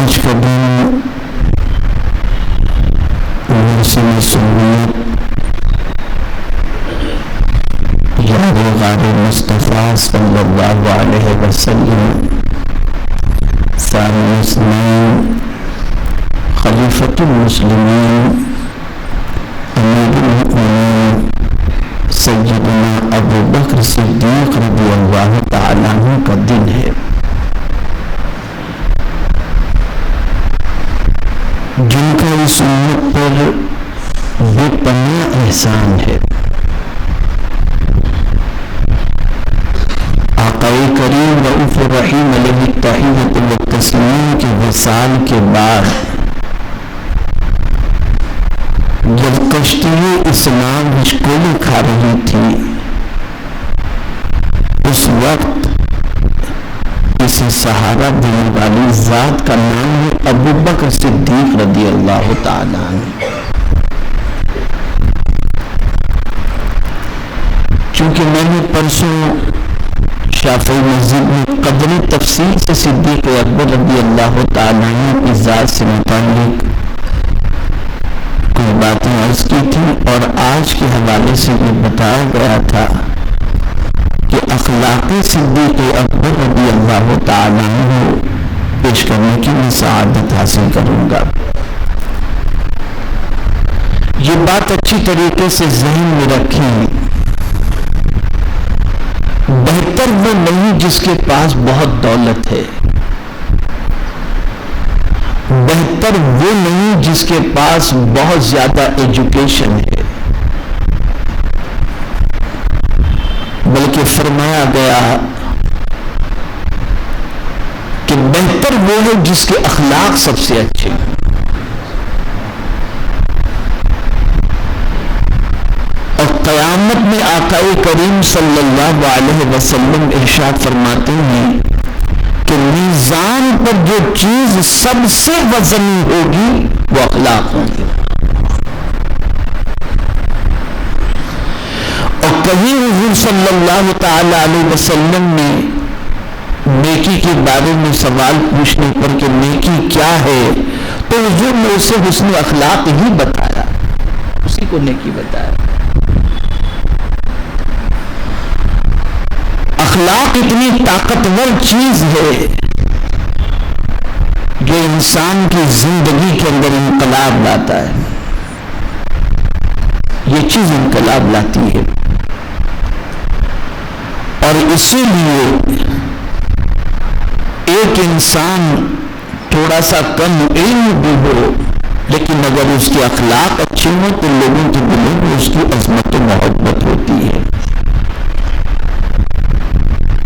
آج کا دن موسم سنت یاد غار مصطفیٰ صلی اللہ علیہ وسلم ثانی اثنین خلیفۃ المسلمین امیر المؤمنین سیدنا ابو بکر صدیق رضی اللہ تعالیٰ عنہ کا دن ہے، جن کا اس امت پر بے پناہ احسان ہے۔ آقا کریم رؤوف الرحیم علیہ التحیۃ والتسلیم کے وصال کے بعد جب کشتی اسلام مشکل کھا رہی تھی، اس وقت اسے سہارا دینے والی ذات کا نام ہے ابو بکر صدیق رضی اللہ تعالیٰ عنہ۔ چونکہ میں نے پرسوں شافعی مسجد میں قدری تفصیل سے صدیق اکبر رضی اللہ تعالیٰ عنہ کی ذات سے متعلق کچھ باتیں عرض کی تھی، اور آج کے حوالے سے یہ بتایا گیا تھا کہ اخلاقی صدیق اکبر رضی اللہ تعالیٰ عنہ پیش کرنے کی میں سعادت حاصل کروں گا۔ یہ بات اچھی طریقے سے ذہن میں رکھیں، بہتر وہ نہیں جس کے پاس بہت دولت ہے، بہتر وہ نہیں جس کے پاس بہت زیادہ ایجوکیشن ہے، بلکہ فرمایا گیا کہ بہتر وہ ہے جس کے اخلاق سب سے اچھے ہیں۔ اور قیامت میں آقا کریم صلی اللہ علیہ وسلم ارشاد فرماتے ہیں کہ میزان پر جو چیز سب سے وزنی ہوگی وہ اخلاق ہوں گے۔ اور کہیں حضور صلی اللہ تعالی علیہ وسلم نے نیکی کے بارے میں سوال پوچھنے پر کہ نیکی کیا ہے، تو حضور نے اسے حسن اخلاق ہی بتایا، اسی کو نیکی بتایا۔ اخلاق اتنی طاقتور چیز ہے جو انسان کی زندگی کے اندر انقلاب لاتا ہے، یہ چیز انقلاب لاتی ہے۔ اور اسی لیے ایک انسان تھوڑا سا کم علم بھی ہو، لیکن اگر اس کے اخلاق اچھے ہوں تو لوگوں کے دلوں میں اس کی عظمت و محبت ہوتی ہے۔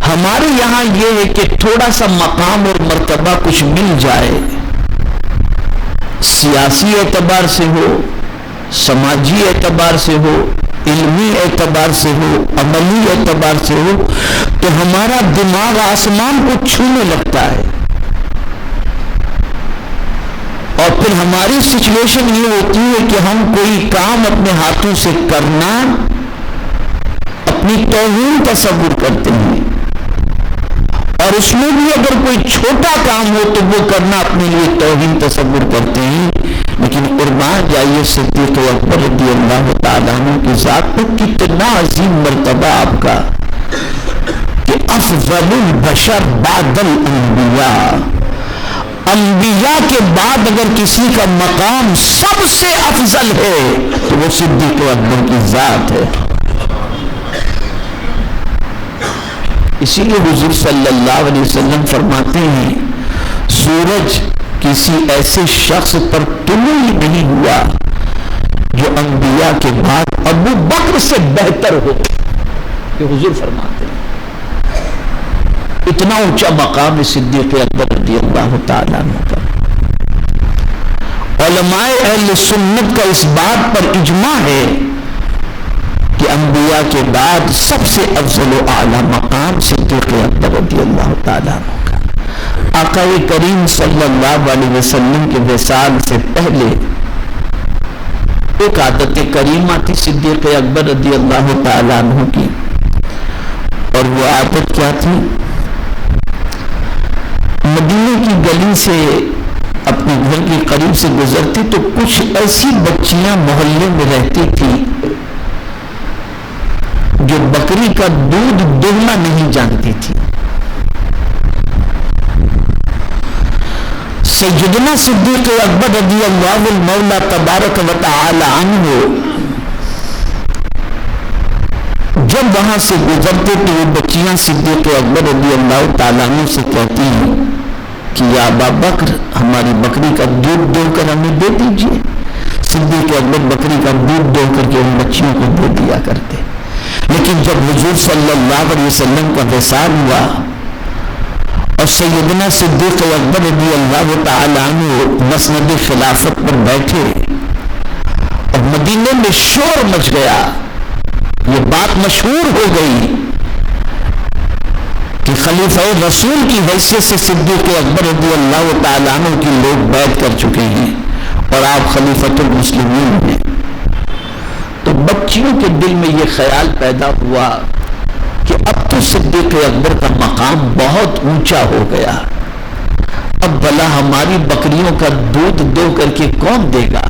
ہمارے یہاں یہ ہے کہ تھوڑا سا مقام اور مرتبہ کچھ مل جائے، سیاسی اعتبار سے ہو، سماجی اعتبار سے ہو، علمی اعتبار سے ہو، عملی اعتبار سے ہو، تو ہمارا دماغ آسمان کو چھونے لگتا ہے، اور پھر ہماری سچویشن یہ ہوتی ہے کہ ہم کوئی کام اپنے ہاتھوں سے کرنا اپنی توہین تصور کرتے ہیں، اور اس میں بھی اگر کوئی چھوٹا کام ہو تو وہ کرنا اپنے لیے توہین تصور کرتے ہیں۔ لیکن قربان جائیے صدیق اکبر رضی اللہ تعالیٰ عنہ کی ذات پر کتنا عظیم مرتبہ آپ کا کہ افضل البشر بعد الانبیاء، انبیاء کے بعد اگر کسی کا مقام سب سے افضل ہے تو وہ صدیق اکبر کی ذات ہے۔ اسی لیے حضور صلی اللہ علیہ وسلم فرماتے ہیں سورج کسی ایسے شخص پر طلوع ہی نہیں ہوا جو انبیاء کے بعد ابو بکر سے بہتر ہو، یہ حضور فرماتے ہیں۔ اتنا اونچا مقام ہے صدیق اکبر رضی اللہ تعالیٰ عنہ کا۔ علماء اہل سنت کا اس بات پر اجماع ہے کہ انبیاء کے بعد سب سے افضل و اعلیٰ مقام صدیق اکبر رضی اللہ تعالیٰ عنہ کا۔ آقا کریم صلی اللہ علیہ وسلم کے وصال سے پہلے ایک عادت کریمہ تھی صدیق اکبر رضی اللہ تعالیٰ عنہ کی، اور وہ عادت کیا تھی؟ مدینے کی گلی سے اپنے گھر کے قریب سے گزرتی تو کچھ ایسی بچیاں محلے میں رہتی تھی جو بکری کا دودھ دوہنا نہیں جانتی تھی. سیدنا صدیق اکبر رضی اللہ المولا تبارک و تعالی عنہ جب وہاں سے گزرتے تو وہ بچیاں صدیق اکبر رضی اللہ تعالیٰ عنہ سے کہتی ہیں کہ یا ابا بکر ہماری بکری کا دودھ دو کر ہمیں دے دیجئے. صدیق اکبر بکری کا دودھ دو کر کے ان بچیوں کو دے دیا کرتے. لیکن جب حضور صلی اللہ علیہ وسلم کا وصال ہوا اور سیدنا صدیق اکبر رضی اللہ تعالیٰ عنہ مسند خلافت پر بیٹھے اور مدینے میں شور مچ گیا، یہ بات مشہور ہو گئی کہ خلیفہ رسول کی حیثیت سے صدیق اکبر رضی اللہ تعالیٰ عنہ کی لوگ بیعت کر چکے ہیں اور آپ خلیفۃ المسلمین ہیں. تو بچیوں کے دل میں یہ خیال پیدا ہوا کہ اب تو صدیق اکبر کا مقام بہت اونچا ہو گیا، اب بھلا ہماری بکریوں کا دودھ دو کر کے کون دے گا.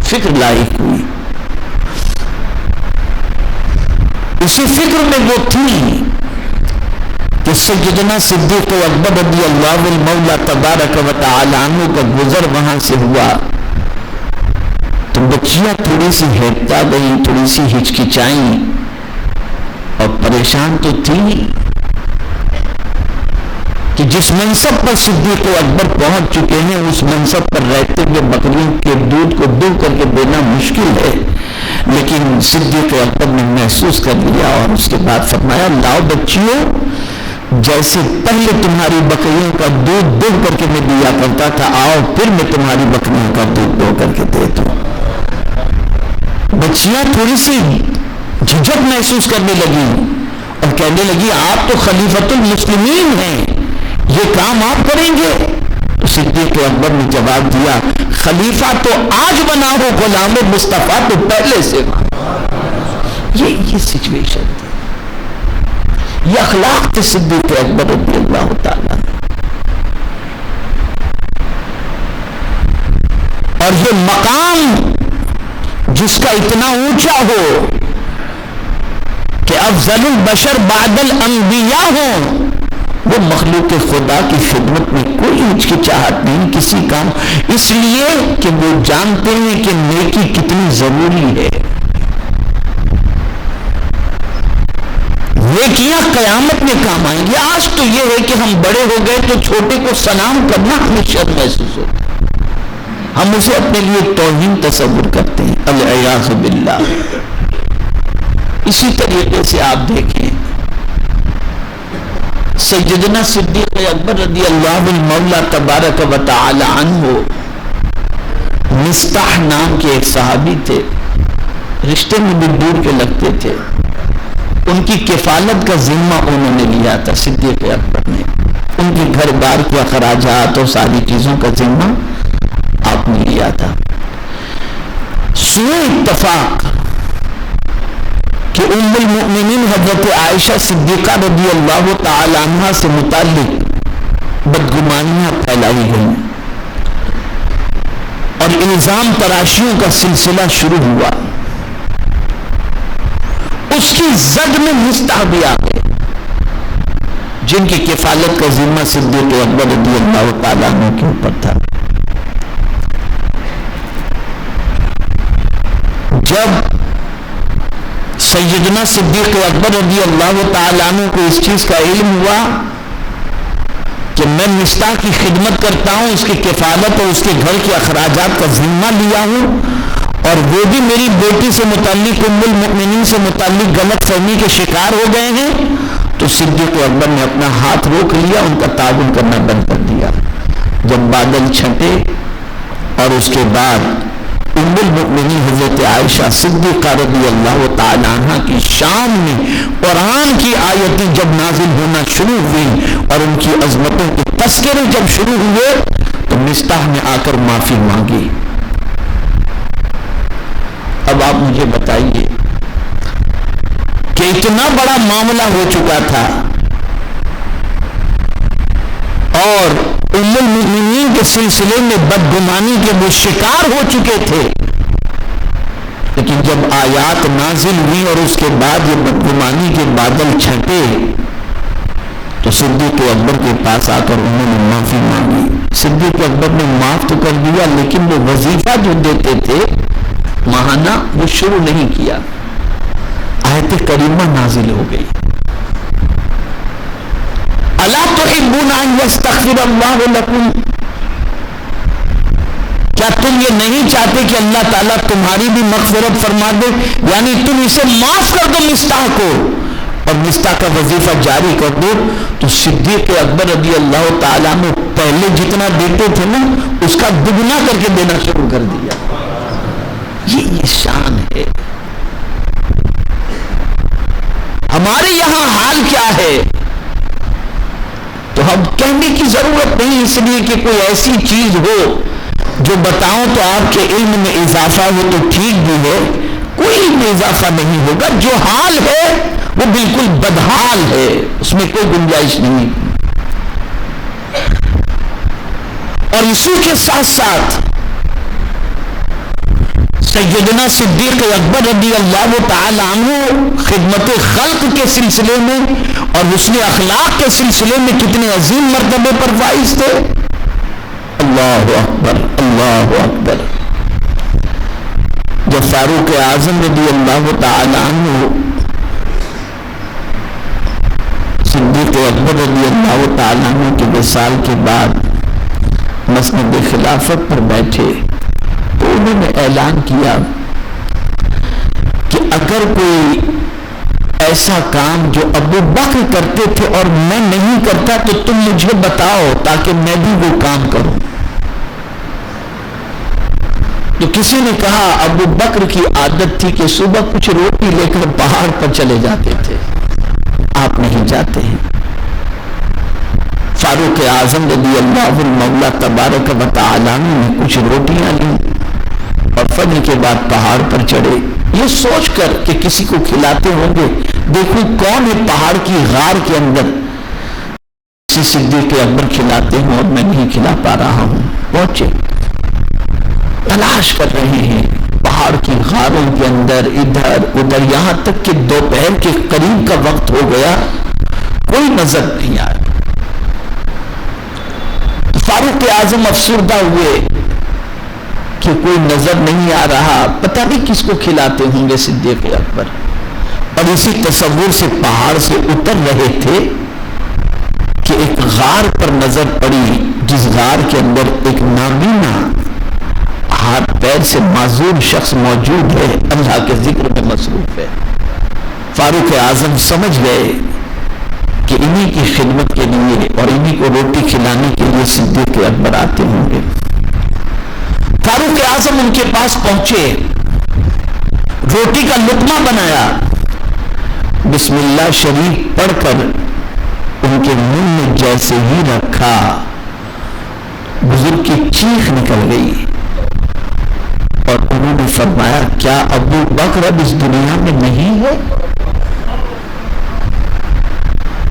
فکر لاحق ہوئی. اسی فکر میں وہ تھی کہ سیدنا صدیق اکبر رضی اللہ المولا تبارک و تعالی عنہ کا گزر وہاں سے ہوا تو بچیاں تھوڑی سی ہیٹتا گئیں، تھوڑی سی ہچکچائیں اور پریشان تو تھی کہ جس منصب پر صدیق اکبر پہنچ چکے ہیں اس منصب پر رہتے ہوئے بکریوں کے دودھ کو دو کر کے دینا مشکل ہے. لیکن صدیق اکبر نے محسوس کر لیا اور اس کے بعد فرمایا لاؤ بچیوں، جیسے پہلے تمہاری بکریوں کا دودھ دو کر کے میں دیا کرتا تھا، آؤ پھر میں تمہاری بکریوں کا دودھ دو کر کے دے دوں. بچیاں تھوڑی سی جھجک محسوس کرنے لگی اور کہنے لگی آپ تو خلیفۃ المسلمین ہیں، یہ کام آپ کریں گے. تو صدیق اکبر نے جواب دیا خلیفہ تو آج بنا ہو، غلام مصطفیٰ تو پہلے سے بنا. یہ سچویشن تھی، یہ اخلاق تھے صدیق اکبر رضی اللہ تعالیٰ. اور یہ مقام جس کا اتنا اونچا ہو کہ افضل البشر بعد الانبیاء ہوں، وہ مخلوق خدا کی خدمت میں کوئی ہچکچاہٹ نہیں کسی کام، اس لیے کہ وہ جانتے ہیں کہ نیکی کتنی ضروری ہے. نیکیاں قیامت میں کام آئیں گی. آج تو یہ ہے کہ ہم بڑے ہو گئے تو چھوٹے کو سلام کرنا ہمیں شرم محسوس ہوتا ہے، ہم اسے اپنے لیے توہین تصور کرتے ہیں، العیاذ باللہ. اسی طریقے سے آپ دیکھیں سیدنا صدیق اکبر رضی اللہ المولا تبارک و تعالی عنہ مصطح نام کے ایک صحابی تھے، رشتے میں بھی دور کے لگتے تھے. ان کی کفالت کا ذمہ انہوں نے لیا تھا، صدیق اکبر نے ان کے گھر بار کے اخراجات اور ساری چیزوں کا ذمہ آپ نے لیا تھا. سوء اتفاق کہ ام المؤمنین حضرت عائشہ صدیقہ رضی اللہ تعالی عنہ سے متعلق بدگمانیاں پھیلائی گئیں اور الزام تراشیوں کا سلسلہ شروع ہوا. اس کی زد میں مصطح بھی آ گئے جن کی کفالت کا ذمہ صدیق اکبر رضی اللہ تعالی عنہ کے اوپر تھا. جب سیدنا صدیق اکبر رضی اللہ تعالیٰ عنہ کو اس چیز کا علم ہوا کہ میں مصطح کی خدمت کرتا ہوں، اس کی کفالت اور اس کے گھر کے اخراجات کا ذمہ لیا ہوں اور وہ بھی میری بیٹی سے متعلق ام المؤمنین سے متعلق غلط فہمی کے شکار ہو گئے ہیں، تو صدیق اکبر نے اپنا ہاتھ روک لیا، ان کا تعاون کرنا بند کر دیا. جب بادل چھٹے اور اس کے بعد ام المؤمنین حضرت عائشہ صدیقہ رضی اللہ تعالی عنہ کی شان میں قرآن کی آیتیں جب نازل ہونا شروع ہوئی اور ان کی عظمتوں کے تذکرے جب شروع ہوئے تو مصطح نے آ کر معافی مانگی. اب آپ مجھے بتائیے کہ اتنا بڑا معاملہ ہو چکا تھا اور ام المؤمنین کے سلسلے میں بدگمانی کے وہ شکار ہو چکے تھے، لیکن جب آیات نازل ہوئی اور اس کے بعد یہ بدگمانی کے بادل چھٹے تو صدیق اکبر کے پاس آ کر انہوں نے معافی مانگی. صدیق اکبر نے معاف تو کر دیا، لیکن وہ وظیفہ جو دیتے تھے ماہانہ وہ شروع نہیں کیا. آیت کریمہ نازل ہو گئی، الا تحبون ان یستغفر اللہ لکم، کیا تم یہ نہیں چاہتے کہ اللہ تعالیٰ تمہاری بھی مغفرت فرما دے؟ یعنی تم اسے معاف کر دو مصطح کو اور مصطح کا وظیفہ جاری کر دو. تو صدیق اکبر رضی اللہ تعالیٰ نے پہلے جتنا دیتے تھے نا اس کا دگنا کر کے دینا شروع کر دیا. یہ شان ہے. ہمارے یہاں حال کیا ہے تو ہم کہنے کی ضرورت نہیں، اس لیے کہ کوئی ایسی چیز ہو جو بتاؤں تو آپ کے علم میں اضافہ ہو تو ٹھیک بھی ہے، کوئی علم میں اضافہ نہیں ہوگا. جو حال ہے وہ بالکل بدحال ہے، اس میں کوئی گنجائش نہیں. اور اسی کے ساتھ ساتھ سیدنا صدیق اکبر رضی اللہ تعالی عنہ خدمت خلق کے سلسلے میں اور حسن اخلاق کے سلسلے میں کتنے عظیم مرتبے پر فائز تھے. اللہ اکبر اللہ اکبر. جب فاروق اعظم رضی اللہ تعالی عنہ صدیق اکبر رضی اللہ تعالی عنہ کے وصال کے بعد مسند خلافت پر بیٹھے تو انہوں نے اعلان کیا کہ اگر کوئی ایسا کام جو ابو بکر کرتے تھے اور میں نہیں کرتا تو تم مجھے بتاؤ تاکہ میں بھی وہ کام کروں. تو کسی نے کہا ابو بکر کی عادت تھی کہ صبح کچھ روٹی لے کر پہاڑ پر چلے جاتے تھے، آپ نہیں جاتے ہیں. فاروق اعظم رضی اللہ مولا تبارک و تعالی نے کچھ روٹیاں لی اور فجر کے بعد پہاڑ پر چڑھے، یہ سوچ کر کہ کسی کو کھلاتے ہوں گے. دیکھو کون ہے پہاڑ کی غار کے اندر کسی صدیق اکبر کھلاتے ہوں اور میں نہیں کھلا پا رہا ہوں. پہنچے، تلاش کر رہے ہیں پہاڑ کی غاروں کے اندر ادھر ادھر، یہاں تک کہ دوپہر کے قریب کا وقت ہو گیا، کوئی نظر نہیں آیا. فاروق اعظم افسردہ ہوئے کہ کوئی نظر نہیں آ رہا، پتہ نہیں کس کو کھلاتے ہوں گے صدیق اکبر. اور اسی تصور سے پہاڑ سے اتر رہے تھے کہ ایک غار پر نظر پڑی، جس غار کے اندر ایک نابینا ہاتھ پیر سے معذور شخص موجود ہے، اللہ کے ذکر میں مصروف ہے. فاروق اعظم سمجھ گئے کہ انہی کی خدمت کے لیے اور انہی کو روٹی کھلانے کے لیے صدیق اکبر آتے ہوں گے. فاروق اعظم ان کے پاس پہنچے، روٹی کا لقمہ بنایا، بسم اللہ شریف پڑھ کر ان کے منہ میں جیسے ہی رکھا بزرگ کی چیخ نکل گئی اور انہوں نے فرمایا کیا ابو بکر اب اس دنیا میں نہیں ہے؟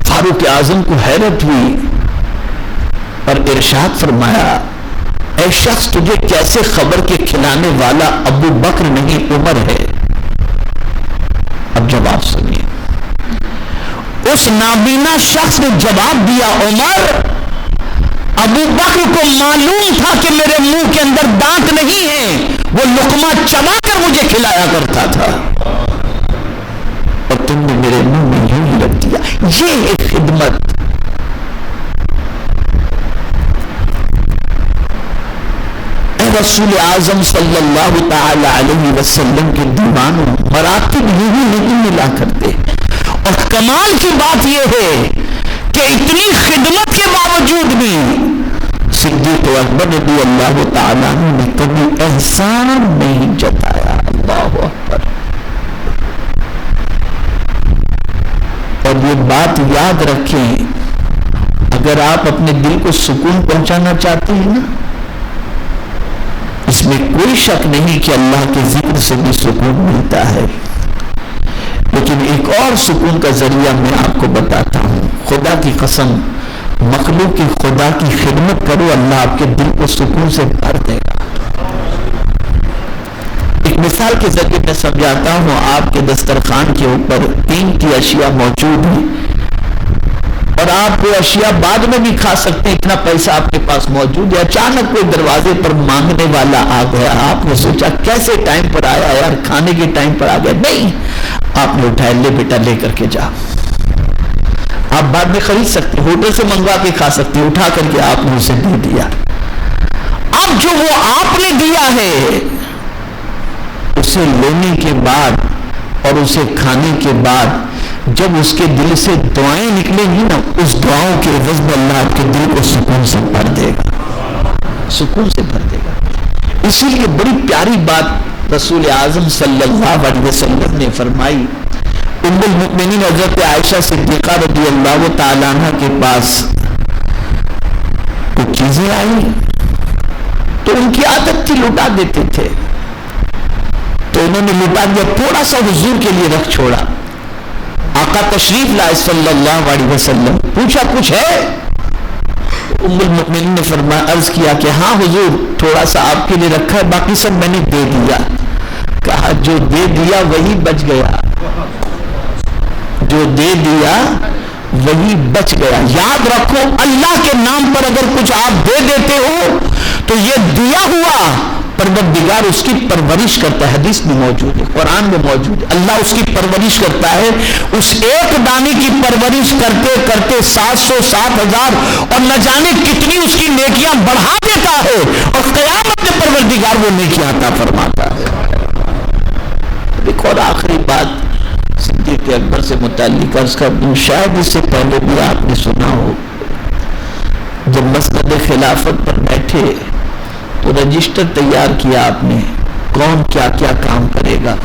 فاروق اعظم کو حیرت ہوئی اور ارشاد فرمایا اے شخص تجھے کیسے خبر کے کھلانے والا ابو بکر نہیں عمر ہے؟ اب جواب سنیے. اس نابینا شخص نے جواب دیا عمر، ابو بکر کو معلوم تھا کہ میرے منہ کے اندر دانت نہیں ہیں، وہ لقمہ چبا کر مجھے کھلایا کرتا تھا اور تم نے میرے منہ میں یوں ہی رکھ دیا. یہ ہے خدمت. اے رسول اعظم صلی اللہ تعالی علیہ وسلم کے دیوانوں، مراتب یوں ہی نہیں ملا کرتے. اور کمال کی بات یہ ہے کہ اتنی خدمت کے باوجود بھی صدیق اکبر رضی اللہ تعالیٰ نے کبھی احسان نہیں جتایا. اللہ اکبر. اور یہ بات یاد رکھیں، اگر آپ اپنے دل کو سکون پہنچانا چاہتے ہیں نا، اس میں کوئی شک نہیں کہ اللہ کے ذکر سے بھی سکون ملتا ہے. لیکن ایک اور سکون کا ذریعہ میں آپ کو بتاتا ہوں. خدا کی قسم مخلوق کی خدا کی خدمت کرو، اللہ آپ کے دل کو سکون سے بھر دے گا۔ ایک مثال کے ذریعے میں سمجھاتا ہوں، آپ کے دسترخوان کے اوپر قیمتی اشیاء موجود ہیں اور آپ وہ اشیاء بعد میں بھی کھا سکتے ہیں، اتنا پیسہ آپ کے پاس موجود ہے، اچانک کوئی دروازے پر مانگنے والا آ گیا، آپ نے سوچا کیسے ٹائم پر آیا یار، کھانے کے ٹائم پر آ گیا، نہیں، آپ نے اٹھایا، لے بیٹا لے کر کے جا، آپ بعد میں خرید سکتے، ہوٹل سے منگوا کے کھا سکتے، اٹھا کر کے آپ نے اسے دے دیا۔ اب جو وہ آپ نے دیا ہے اسے لینے کے بعد اور اسے کھانے کے بعد جب اس کے دل سے دعائیں نکلیں گی نا، اس دعاؤں کے عوض میں اللہ آپ کے دل کو سکون سے بھر دے گا، سکون سے بھر دے گا۔ اسی لیے بڑی پیاری بات رسول اعظم صلی اللہ علیہ وسلم نے فرمائی۔ ام المؤمنین حضرت عائشہ صدیقہ رضی اللہ تعالیٰ عنہ کے پاس کچھ چیزیں آئی تو ان کی عادت تھی لٹا دیتے تھے، تو انہوں نے لٹا دیا، تھوڑا سا حضور کے لیے رکھ چھوڑا۔ آقا تشریف لائے صلی اللہ علیہ وسلم، پوچھا کچھ ہے؟ تو ام المؤمنین نے فرمایا، عرض کیا کہ ہاں حضور، تھوڑا سا آپ کے لیے رکھا ہے، باقی سب میں نے دے دیا۔ کہا جو دے دیا وہی بچ گیا، جو دے دیا وہی بچ گیا۔ یاد رکھو، اللہ کے نام پر اگر کچھ آپ دے دیتے ہو تو یہ دیا ہوا پروردگار اس کی پرورش کرتا ہے، حدیث میں موجود ہے، قرآن میں موجود ہے، اللہ اس کی پرورش کرتا ہے، اس ایک دانے کی پرورش کرتے کرتے 700 7,000 اور نہ جانے کتنی اس کی نیکیاں بڑھا دیتا ہے، اور قیامت میں پروردگار وہ نیکیاں عطا فرماتا ہے۔ دیکھو، اور آخری بات صدیق اکبر سے متعلق عرض کر دوں، شاید اس سے پہلے بھی آپ نے سنا ہو، جب مسند خلافت پر بیٹھے تو رجسٹر تیار کیا آپ نے، کون کیا کیا کام کرے گا،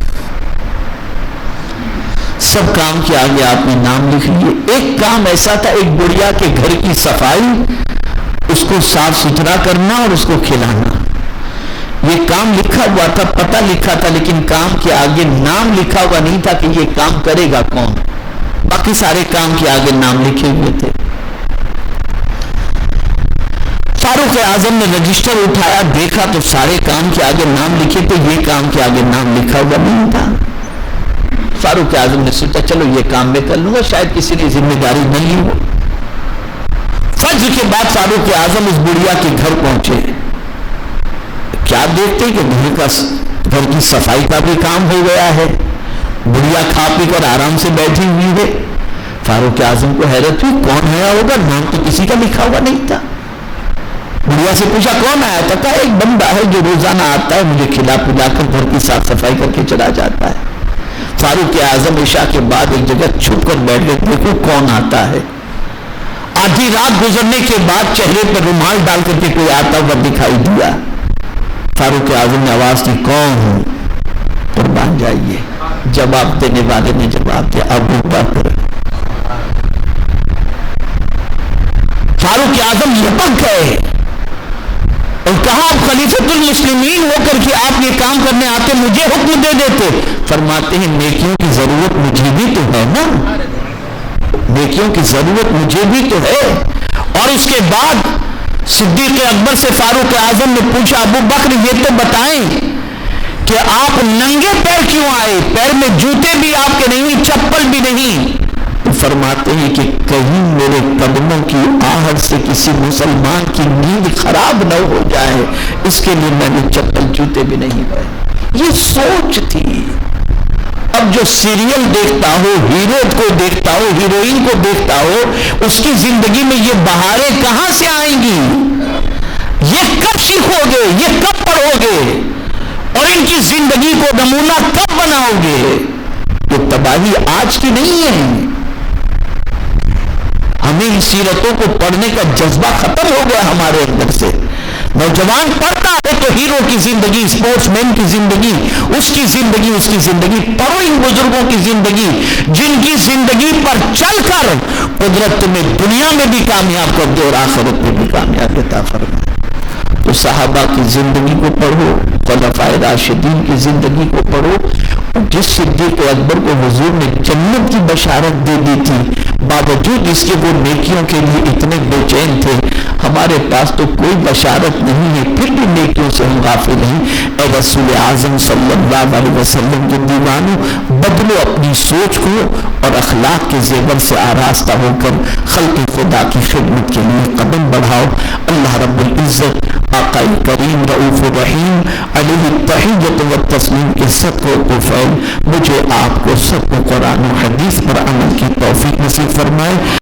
سب کام کے آگے آپ نے نام لکھ لیے۔ ایک کام ایسا تھا، ایک گڑیا کے گھر کی صفائی، اس کو صاف ستھرا کرنا اور اس کو کھلانا، یہ کام لکھا ہوا تھا، پتہ لکھا تھا، لیکن کام کے آگے نام لکھا ہوا نہیں تھا کہ یہ کام کرے گا کون، باقی سارے کام کے آگے نام لکھے ہوئے تھے۔ فاروق اعظم نے رجسٹر اٹھایا، دیکھا تو سارے کام کے آگے نام لکھے تھے، یہ کام کے آگے نام لکھا ہوا نہیں تھا۔ فاروق اعظم نے سوچا چلو یہ کام میں کر لوں گا، شاید کسی نے ذمہ داری نہیں لی ہو۔ فجر کے بعد فاروق اعظم اس بڑھیا کے گھر پہنچے، کیا دیکھتے کہ گھر کی صفائی کا بھی کام ہو گیا ہے، بڑھیا کھا پی کر آرام سے بیٹھی ہوئی ہے۔ فاروق اعظم کو حیرت ہوئی، کون آیا ہوگا، نام تو کسی کا لکھا ہوا نہیں تھا۔ بڑھیا سے پوچھا کون آیا تھا، کہا ایک بندہ ہے جو روزانہ آتا ہے، مجھے کھلا پلا کر گھر کی صاف صفائی کر کے چلا جاتا ہے۔ فاروق اعظم عشاء کے بعد ایک جگہ چھپ کر بیٹھ گئے، دیکھو کون آتا ہے۔ آدھی رات گزرنے کے بعد چہرے پر رومال ڈال کر کے کوئی آتا ہوا دکھائی دیا۔ فاروق اعظم نے آواز دی، کون ہوں؟ قربان جائیے، جواب دینے والے نے جواب دیا، ابو بکر۔ فاروق اعظم لپک گئے اور کہا آپ خلیفۃ المسلمین ہو کر کے آپ یہ کام کرنے آتے، مجھے حکم دے دیتے۔ فرماتے ہیں نیکیوں کی ضرورت مجھے بھی تو ہے نا، نیکیوں کی ضرورت مجھے بھی تو ہے۔ اور اس کے بعد صدیق اکبر سے فاروق اعظم نے پوچھا، ابو بکر یہ تو بتائیں کہ آپ ننگے پیر کیوں آئے، پیر میں جوتے بھی آپ کے نہیں، چپل بھی نہیں؟ تو فرماتے ہیں کہ کہیں میرے قدموں کی آہٹ سے کسی مسلمان کی نیند خراب نہ ہو جائے، اس کے لیے میں نے چپل جوتے بھی نہیں پہنے۔ یہ سوچ تھی۔ اب جو سیریل دیکھتا ہو، ہیرو کو دیکھتا ہو، ہیروئن کو دیکھتا ہو، اس کی زندگی میں یہ بہاریں کہاں سے آئیں گی؟ یہ کب سیکھو گے، یہ کب پڑھو گے، اور ان کی زندگی کو نمونہ کب بناؤ گے؟ یہ تباہی آج کی نہیں ہے۔ ہمیں ان سیرتوں کو پڑھنے کا جذبہ ختم ہو گیا ہمارے اندر سے۔ نوجوان پڑھتا ہے تو ہیرو کی زندگی، اسپورٹس مین کی زندگی، اس کی زندگی پڑھو، ان بزرگوں کی زندگی جن کی زندگی پر چل کر قدرت تمہیں دنیا میں بھی کامیاب کر دے اور آخرت میں بھی کامیاب عطا فرمائے۔ تو صحابہ کی زندگی کو پڑھو، خلفائے راشدین کی زندگی کو پڑھو، جس صدیق اکبر کو حضور نے جنت کی بشارت دے دی تھی، باوجود اس کے وہ نیکیوں کے لیے اتنے بے چین تھے. ہمارے پاس تو کوئی بشارت نہیں ہے پھر بھی نیکیوں سے ہم غافل ہیں. اے رسول اعظم صلی اللہ علیہ وسلم کے دیوانوں، بدلو اپنی سوچ کو اور اخلاق کے زیور سے آراستہ ہو کر خلق خدا کی خدمت کے لیے قدم بڑھاؤ. اللہ رب العزت آقا کریم رؤوف الرحیم علیہ التحیۃ والتسلیم کے صدقے و طفیل مجھے آپ کو سب کو قرآن و حدیث پر عمل کی توفیق نصیب فرمائے.